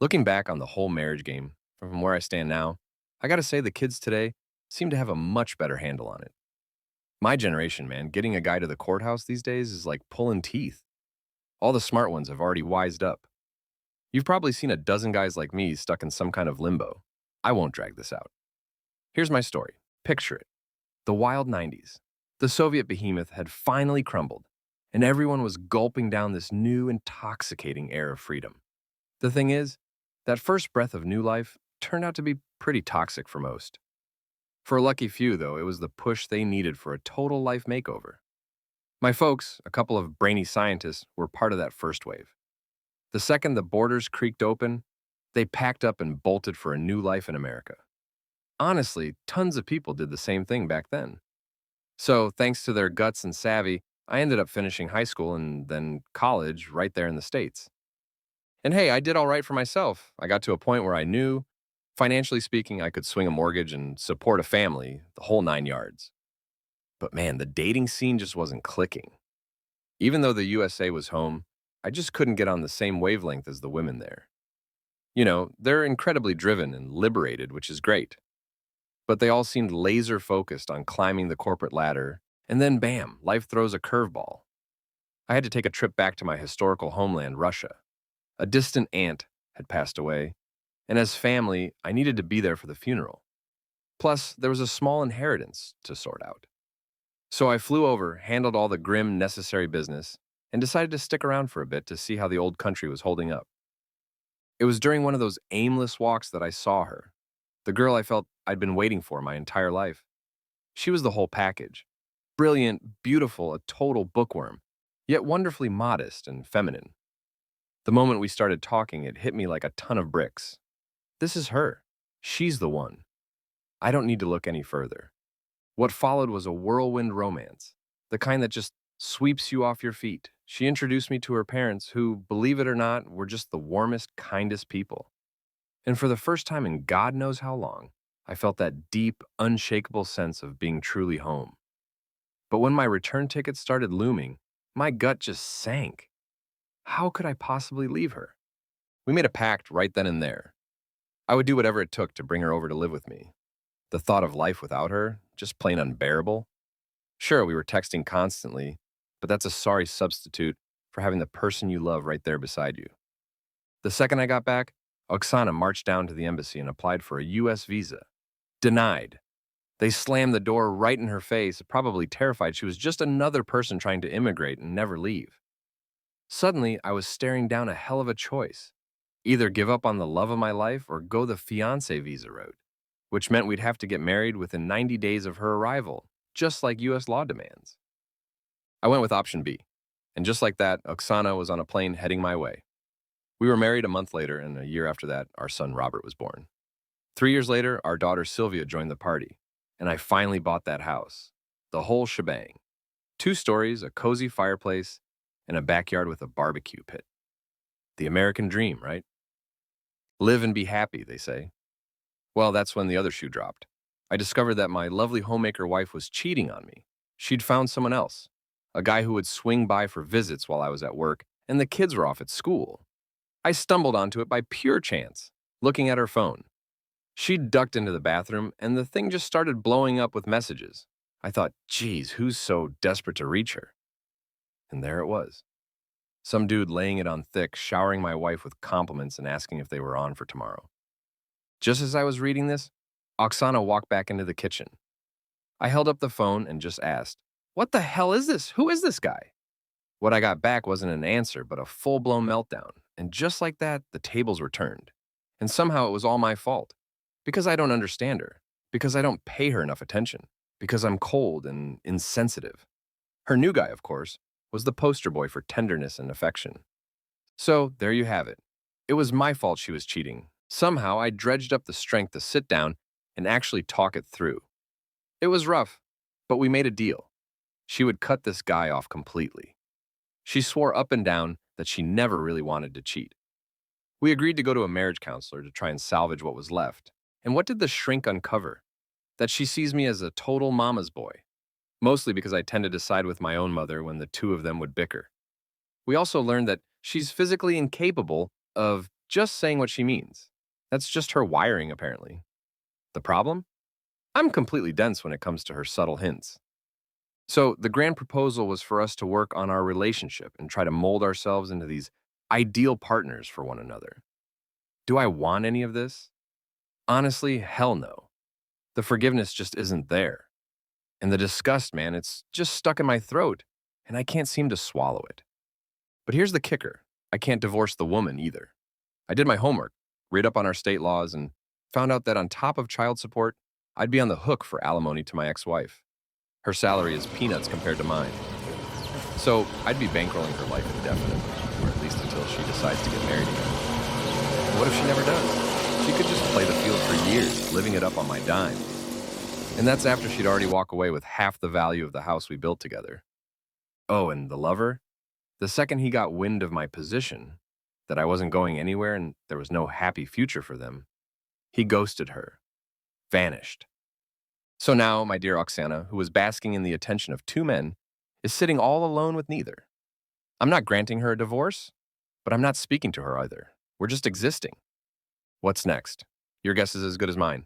Looking back on the whole marriage game from where I stand now, I gotta say the kids today seem to have a much better handle on it. My generation, man, getting a guy to the courthouse these days is like pulling teeth. All the smart ones have already wised up. You've probably seen a dozen guys like me stuck in some kind of limbo. I won't drag this out. Here's my story. Picture it. The wild 90s. The Soviet behemoth had finally crumbled, and everyone was gulping down this new, intoxicating air of freedom. The thing is, that first breath of new life turned out to be pretty toxic for most. For a lucky few, though, it was the push they needed for a total life makeover. My folks, a couple of brainy scientists, were part of that first wave. The second the borders creaked open, they packed up and bolted for a new life in America. Honestly, tons of people did the same thing back then. So, thanks to their guts and savvy, I ended up finishing high school and then college right there in the States. And hey, I did all right for myself. I got to a point where I knew, financially speaking, I could swing a mortgage and support a family, the whole 9 yards. But man, the dating scene just wasn't clicking. Even though the USA was home, I just couldn't get on the same wavelength as the women there. You know, they're incredibly driven and liberated, which is great. But they all seemed laser focused on climbing the corporate ladder, and then bam, life throws a curveball. I had to take a trip back to my historical homeland, Russia. A distant aunt had passed away, and as family, I needed to be there for the funeral. Plus, there was a small inheritance to sort out. So I flew over, handled all the grim, necessary business, and decided to stick around for a bit to see how the old country was holding up. It was during one of those aimless walks that I saw her, the girl I felt I'd been waiting for my entire life. She was the whole package. Brilliant, beautiful, a total bookworm, yet wonderfully modest and feminine. The moment we started talking, it hit me like a ton of bricks. This is her. She's the one. I don't need to look any further. What followed was a whirlwind romance, the kind that just sweeps you off your feet. She introduced me to her parents, who, believe it or not, were just the warmest, kindest people. And for the first time in God knows how long, I felt that deep, unshakable sense of being truly home. But when my return ticket started looming, my gut just sank. How could I possibly leave her? We made a pact right then and there. I would do whatever it took to bring her over to live with me. The thought of life without her, just plain unbearable. Sure, we were texting constantly, but that's a sorry substitute for having the person you love right there beside you. The second I got back, Oksana marched down to the embassy and applied for a US visa. Denied. They slammed the door right in her face, probably terrified she was just another person trying to immigrate and never leave. Suddenly, I was staring down a hell of a choice. Either give up on the love of my life or go the fiancé visa route, which meant we'd have to get married within 90 days of her arrival, just like US law demands. I went with option B, and just like that, Oksana was on a plane heading my way. We were married a month later, and a year after that, our son Robert was born. 3 years later, our daughter Sylvia joined the party, and I finally bought that house. The whole shebang. 2 stories, a cozy fireplace, and a backyard with a barbecue pit. The American dream, right? Live and be happy, they say. Well, that's when the other shoe dropped. I discovered that my lovely homemaker wife was cheating on me. She'd found someone else, a guy who would swing by for visits while I was at work, and the kids were off at school. I stumbled onto it by pure chance, looking at her phone. She'd ducked into the bathroom, and the thing just started blowing up with messages. I thought, geez, who's so desperate to reach her? And there it was. Some dude laying it on thick, showering my wife with compliments and asking if they were on for tomorrow. Just as I was reading this, Oksana walked back into the kitchen. I held up the phone and just asked, "What the hell is this? Who is this guy?" What I got back wasn't an answer, but a full-blown meltdown. And just like that, the tables were turned. And somehow it was all my fault. Because I don't understand her. Because I don't pay her enough attention. Because I'm cold and insensitive. Her new guy, of course, was the poster boy for tenderness and affection. So, there you have it. It was my fault she was cheating. Somehow, I dredged up the strength to sit down and actually talk it through. It was rough, but we made a deal. She would cut this guy off completely. She swore up and down that she never really wanted to cheat. We agreed to go to a marriage counselor to try and salvage what was left. And what did the shrink uncover? That she sees me as a total mama's boy. Mostly because I tended to side with my own mother when the two of them would bicker. We also learned that she's physically incapable of just saying what she means. That's just her wiring, apparently. The problem? I'm completely dense when it comes to her subtle hints. So, the grand proposal was for us to work on our relationship and try to mold ourselves into these ideal partners for one another. Do I want any of this? Honestly, hell no. The forgiveness just isn't there. And the disgust, man, it's just stuck in my throat, and I can't seem to swallow it. But here's the kicker: I can't divorce the woman either. I did my homework, read up on our state laws, and found out that on top of child support, I'd be on the hook for alimony to my ex wife. Her salary is peanuts compared to mine. So I'd be bankrolling her life indefinitely, or at least until she decides to get married again. What if she never does? She could just play the field for years, living it up on my dime. And that's after she'd already walk away with half the value of the house we built together. Oh, and the lover? The second he got wind of my position, that I wasn't going anywhere and there was no happy future for them, he ghosted her, vanished. So now, my dear Oksana, who was basking in the attention of two men, is sitting all alone with neither. I'm not granting her a divorce, but I'm not speaking to her either. We're just existing. What's next? Your guess is as good as mine.